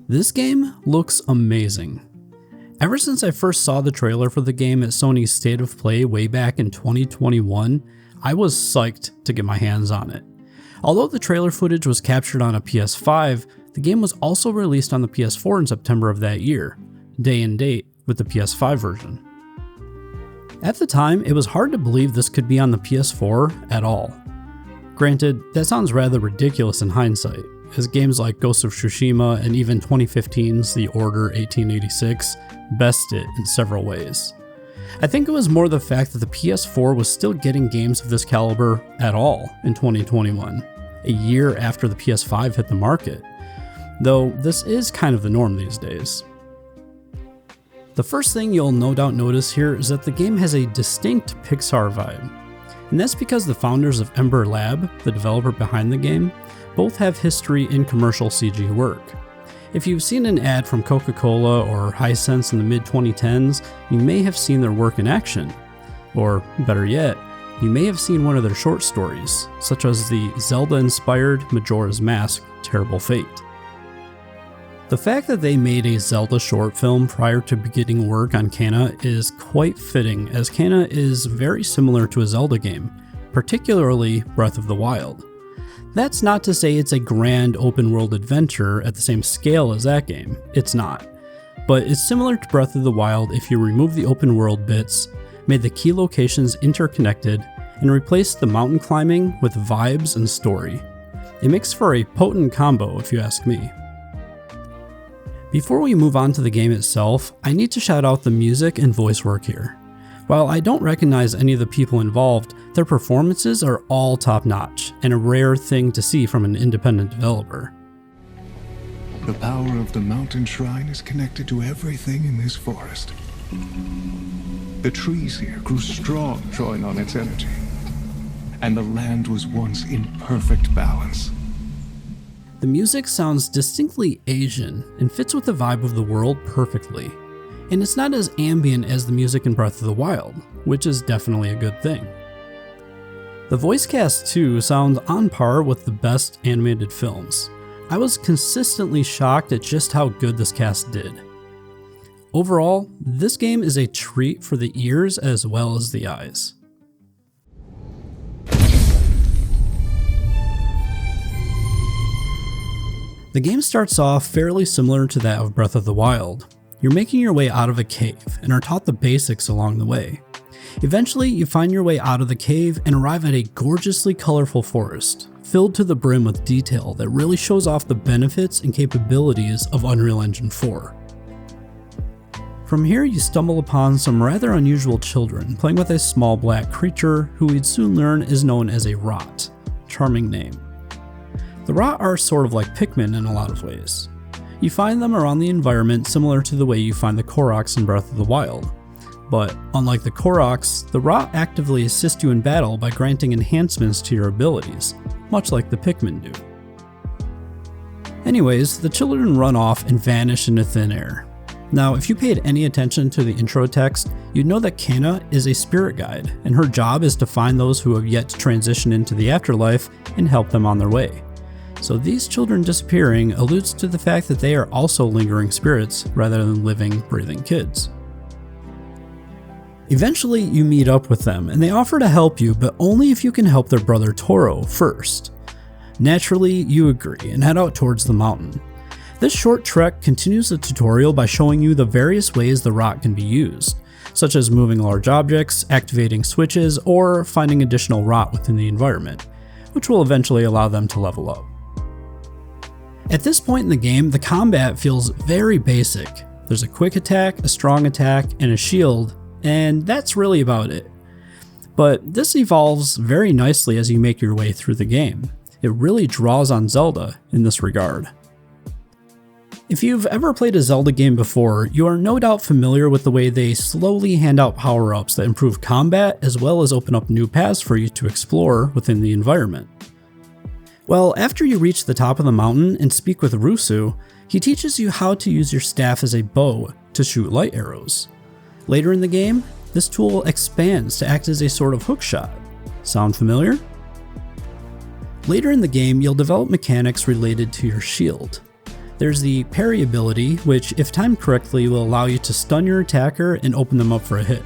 This game looks amazing. Ever since I first saw the trailer for the game at Sony's State of Play way back in 2021, I was psyched to get my hands on it. Although the trailer footage was captured on a PS5, the game was also released on the PS4 in September of that year, day and date with the PS5 version. At the time, it was hard to believe this could be on the PS4 at all. Granted, that sounds rather ridiculous in hindsight, as games like Ghost of Tsushima and even 2015's The Order 1886 best it in several ways. I think it was more the fact that the PS4 was still getting games of this caliber at all in 2021, a year after the PS5 hit the market, though this is kind of the norm these days. The first thing you'll no doubt notice here is that the game has a distinct Pixar vibe, and that's because the founders of Ember Lab, the developer behind the game, both have history in commercial CG work. If you've seen an ad from Coca-Cola or Hisense in the mid-2010s, you may have seen their work in action. Or, better yet, you may have seen one of their short stories, such as the Zelda-inspired Majora's Mask: Terrible Fate. The fact that they made a Zelda short film prior to beginning work on Kana is quite fitting, as Kana is very similar to a Zelda game, particularly Breath of the Wild. That's not to say it's a grand open world adventure at the same scale as that game, it's not. But it's similar to Breath of the Wild if you remove the open world bits, made the key locations interconnected, and replaced the mountain climbing with vibes and story. It makes for a potent combo if you ask me. Before we move on to the game itself, I need to shout out the music and voice work here. While I don't recognize any of the people involved, their performances are all top-notch, and a rare thing to see from an independent developer. The power of the mountain shrine is connected to everything in this forest. The trees here grew strong, drawing on its energy, and the land was once in perfect balance. The music sounds distinctly Asian and fits with the vibe of the world perfectly. And it's not as ambient as the music in Breath of the Wild, which is definitely a good thing. The voice cast too sounds on par with the best animated films. I was consistently shocked at just how good this cast did. Overall, this game is a treat for the ears as well as the eyes. The game starts off fairly similar to that of Breath of the Wild. You're making your way out of a cave and are taught the basics along the way. Eventually, you find your way out of the cave and arrive at a gorgeously colorful forest, filled to the brim with detail that really shows off the benefits and capabilities of Unreal Engine 4. From here, you stumble upon some rather unusual children playing with a small black creature who we'd soon learn is known as a rot. Charming name. The rot are sort of like Pikmin in a lot of ways. You find them around the environment similar to the way you find the Koroks in Breath of the Wild. But unlike the Koroks, the rot actively assist you in battle by granting enhancements to your abilities, much like the Pikmin do. Anyways, the children run off and vanish into thin air. Now, if you paid any attention to the intro text, you'd know that Kana is a spirit guide, and her job is to find those who have yet to transition into the afterlife and help them on their way. So these children disappearing alludes to the fact that they are also lingering spirits rather than living, breathing kids. Eventually you meet up with them and they offer to help you, but only if you can help their brother Toro first. Naturally, you agree and head out towards the mountain. This short trek continues the tutorial by showing you the various ways the rot can be used, such as moving large objects, activating switches, or finding additional rot within the environment, which will eventually allow them to level up. At this point in the game, the combat feels very basic. There's a quick attack, a strong attack, and a shield, and that's really about it. But this evolves very nicely as you make your way through the game. It really draws on Zelda in this regard. If you've ever played a Zelda game before, you are no doubt familiar with the way they slowly hand out power-ups that improve combat as well as open up new paths for you to explore within the environment. Well, after you reach the top of the mountain and speak with Rusu, he teaches you how to use your staff as a bow to shoot light arrows. Later in the game, this tool expands to act as a sort of hookshot. Sound familiar? Later in the game, you'll develop mechanics related to your shield. There's the parry ability, which if timed correctly will allow you to stun your attacker and open them up for a hit.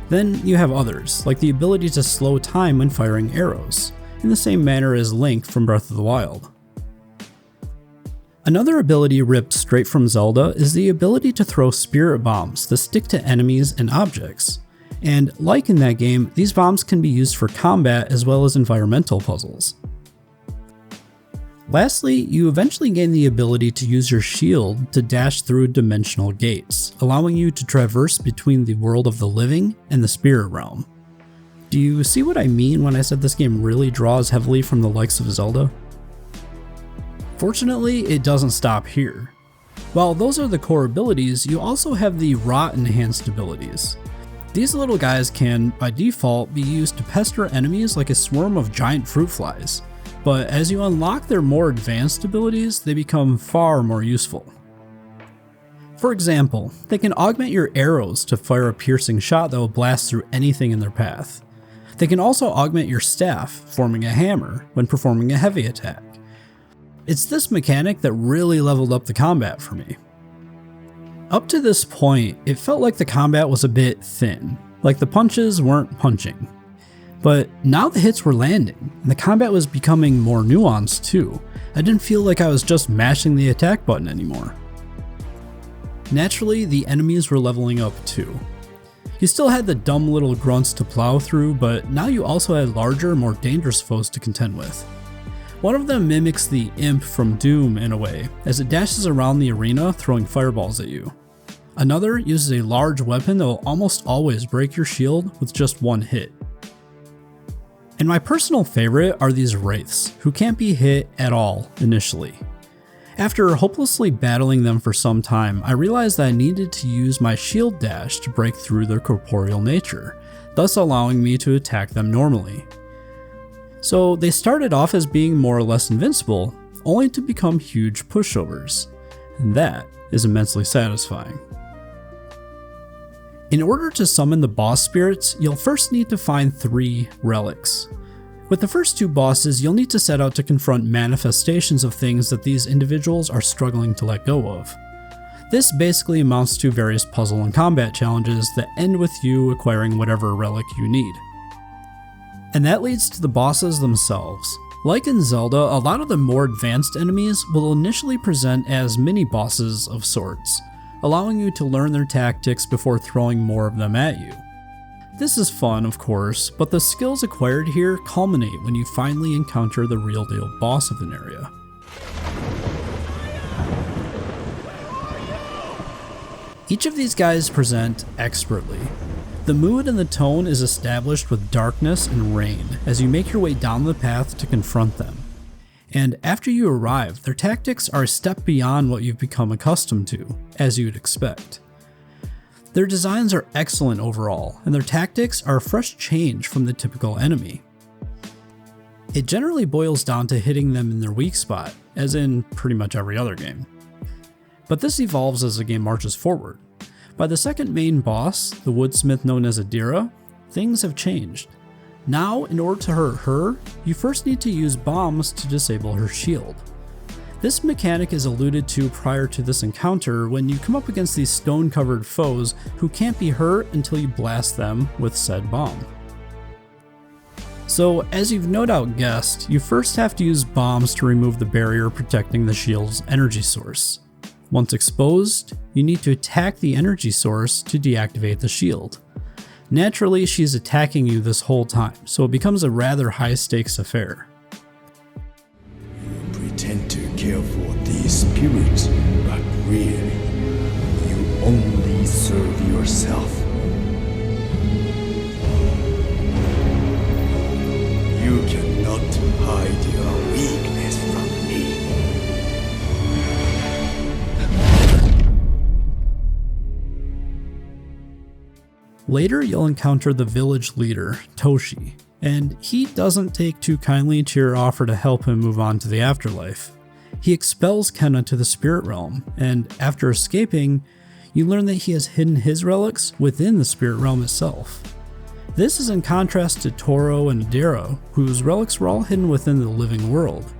Then you have others, like the ability to slow time when firing arrows, in the same manner as Link from Breath of the Wild. Another ability ripped straight from Zelda is the ability to throw spirit bombs that stick to enemies and objects. And like in that game, these bombs can be used for combat as well as environmental puzzles. Lastly, you eventually gain the ability to use your shield to dash through dimensional gates, allowing you to traverse between the world of the living and the spirit realm. Do you see what I mean when I said this game really draws heavily from the likes of Zelda? Fortunately, it doesn't stop here. While those are the core abilities, you also have the rot enhanced abilities. These little guys can, by default, be used to pester enemies like a swarm of giant fruit flies, but as you unlock their more advanced abilities, they become far more useful. For example, they can augment your arrows to fire a piercing shot that will blast through anything in their path. They can also augment your staff, forming a hammer when performing a heavy attack. It's this mechanic that really leveled up the combat for me. Up to this point, it felt like the combat was a bit thin, like the punches weren't punching. But now the hits were landing, and the combat was becoming more nuanced too. I didn't feel like I was just mashing the attack button anymore. Naturally, the enemies were leveling up too. You still had the dumb little grunts to plow through, but now you also had larger, more dangerous foes to contend with. One of them mimics the imp from Doom in a way, as it dashes around the arena throwing fireballs at you. Another uses a large weapon that will almost always break your shield with just one hit. And my personal favorite are these wraiths, who can't be hit at all initially. After hopelessly battling them for some time, I realized that I needed to use my shield dash to break through their corporeal nature, thus allowing me to attack them normally. So they started off as being more or less invincible, only to become huge pushovers, and that is immensely satisfying. In order to summon the boss spirits, you'll first need to find 3 relics. With the first 2 bosses, you'll need to set out to confront manifestations of things that these individuals are struggling to let go of. This basically amounts to various puzzle and combat challenges that end with you acquiring whatever relic you need. And that leads to the bosses themselves. Like in Zelda, a lot of the more advanced enemies will initially present as mini-bosses of sorts, allowing you to learn their tactics before throwing more of them at you. This is fun, of course, but the skills acquired here culminate when you finally encounter the real deal boss of an area. Each of these guys present expertly. The mood and the tone is established with darkness and rain as you make your way down the path to confront them. And after you arrive, their tactics are a step beyond what you've become accustomed to, as you'd expect. Their designs are excellent overall, and their tactics are a fresh change from the typical enemy. It generally boils down to hitting them in their weak spot, as in pretty much every other game. But this evolves as the game marches forward. By the second main boss, the woodsmith known as Adira, things have changed. Now, in order to hurt her, you first need to use bombs to disable her shield. This mechanic is alluded to prior to this encounter when you come up against these stone-covered foes who can't be hurt until you blast them with said bomb. So, as you've no doubt guessed, you first have to use bombs to remove the barrier protecting the shield's energy source. Once exposed, you need to attack the energy source to deactivate the shield. Naturally, she's attacking you this whole time, so it becomes a rather high-stakes affair. You pretend to care for these spirits, but really, you only serve yourself. You cannot hide your weakness from me. Later, you'll encounter the village leader, Toshi, and he doesn't take too kindly to your offer to help him move on to the afterlife. He expels Kenna to the spirit realm, and after escaping, you learn that he has hidden his relics within the spirit realm itself. This is in contrast to Toro and Adira, whose relics were all hidden within the living world.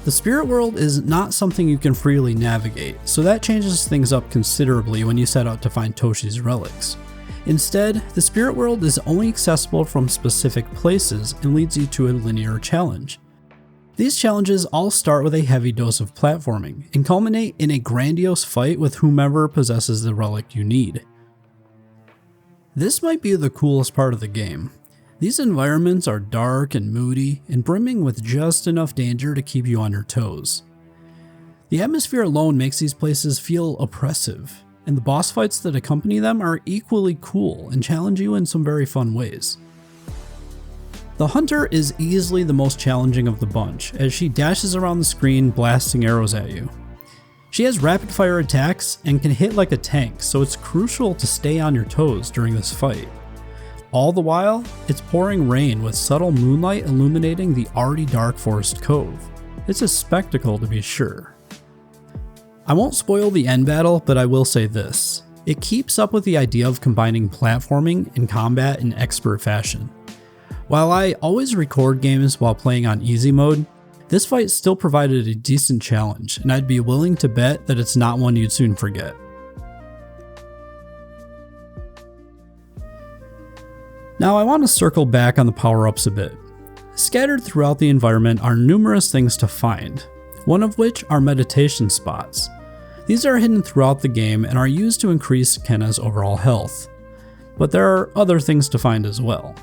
The spirit world is not something you can freely navigate, so that changes things up considerably when you set out to find Toshi's relics. Instead, the spirit world is only accessible from specific places and leads you to a linear challenge. These challenges all start with a heavy dose of platforming and culminate in a grandiose fight with whomever possesses the relic you need. This might be the coolest part of the game. These environments are dark and moody and brimming with just enough danger to keep you on your toes. The atmosphere alone makes these places feel oppressive, and the boss fights that accompany them are equally cool and challenge you in some very fun ways. The Hunter is easily the most challenging of the bunch, as she dashes around the screen blasting arrows at you. She has rapid fire attacks and can hit like a tank, so it's crucial to stay on your toes during this fight. All the while, it's pouring rain with subtle moonlight illuminating the already dark Forest Cove. It's a spectacle to be sure. I won't spoil the end battle, but I will say this. It keeps up with the idea of combining platforming and combat in expert fashion. While I always record games while playing on easy mode, this fight still provided a decent challenge, and I'd be willing to bet that it's not one you'd soon forget. Now I want to circle back on the power-ups a bit. Scattered throughout the environment are numerous things to find, one of which are meditation spots. These are hidden throughout the game and are used to increase Kenna's overall health. But there are other things to find as well.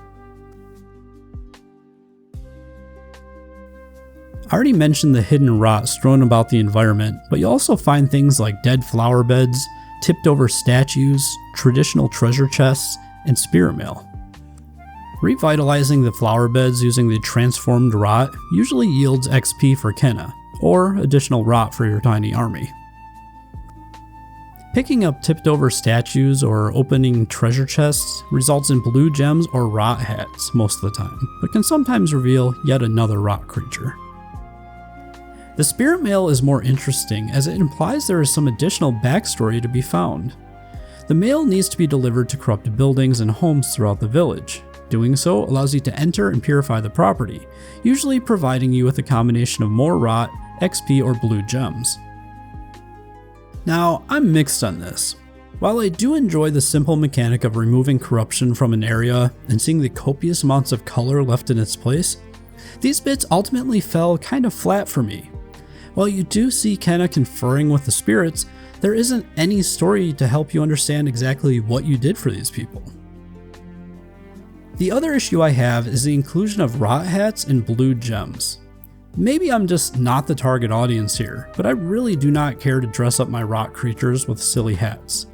I already mentioned the hidden rot strewn about the environment, but you also find things like dead flower beds, tipped over statues, traditional treasure chests, and spirit mail. Revitalizing the flower beds using the transformed rot usually yields XP for Kenna, or additional rot for your tiny army. Picking up tipped over statues or opening treasure chests results in blue gems or rot hats most of the time, but can sometimes reveal yet another rot creature. The spirit mail is more interesting as it implies there is some additional backstory to be found. The mail needs to be delivered to corrupted buildings and homes throughout the village. Doing so allows you to enter and purify the property, usually providing you with a combination of more rot, XP, or blue gems. Now, I'm mixed on this. While I do enjoy the simple mechanic of removing corruption from an area and seeing the copious amounts of color left in its place, these bits ultimately fell kind of flat for me. While you do see Kenna conferring with the spirits, there isn't any story to help you understand exactly what you did for these people. The other issue I have is the inclusion of rot hats and blue gems. Maybe I'm just not the target audience here, but I really do not care to dress up my rot creatures with silly hats.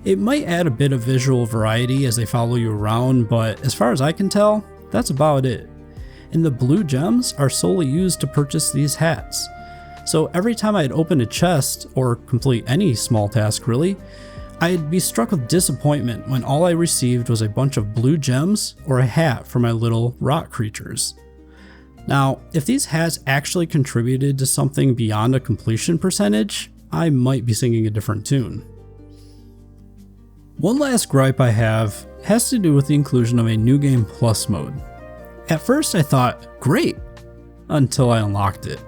It might add a bit of visual variety as they follow you around, but as far as I can tell, that's about it. And the blue gems are solely used to purchase these hats. So every time I'd open a chest, or complete any small task really, I'd be struck with disappointment when all I received was a bunch of blue gems or a hat for my little rot creatures. Now, if these hats actually contributed to something beyond a completion percentage, I might be singing a different tune. One last gripe I have has to do with the inclusion of a New Game Plus mode. At first I thought, great, until I unlocked it.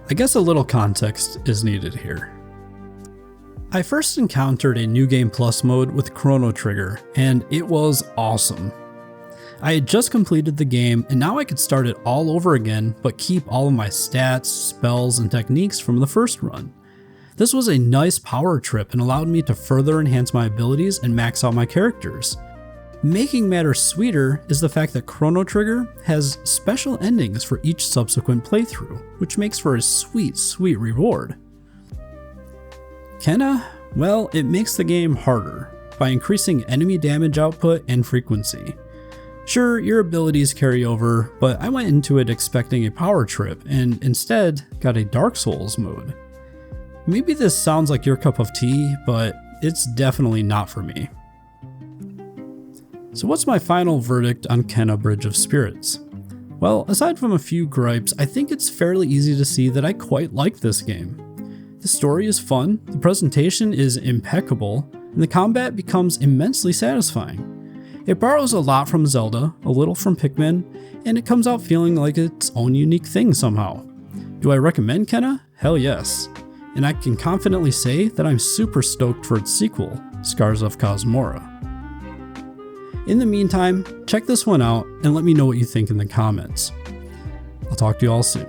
I guess a little context is needed here. I first encountered a New Game Plus mode with Chrono Trigger, and it was awesome. I had just completed the game, and now I could start it all over again, but keep all of my stats, spells, and techniques from the first run. This was a nice power trip and allowed me to further enhance my abilities and max out my characters. Making matters sweeter is the fact that Chrono Trigger has special endings for each subsequent playthrough, which makes for a sweet, sweet reward. Kenna? Well, it makes the game harder by increasing enemy damage output and frequency. Sure, your abilities carry over, but I went into it expecting a power trip and instead got a Dark Souls mode. Maybe this sounds like your cup of tea, but it's definitely not for me. So what's my final verdict on Kenna Bridge of Spirits? Well, aside from a few gripes, I think it's fairly easy to see that I quite like this game. The story is fun, the presentation is impeccable, and the combat becomes immensely satisfying. It borrows a lot from Zelda, a little from Pikmin, and it comes out feeling like its own unique thing somehow. Do I recommend Kenna? Hell yes. And I can confidently say that I'm super stoked for its sequel, Scars of Cosmora. In the meantime, check this one out and let me know what you think in the comments. I'll talk to you all soon.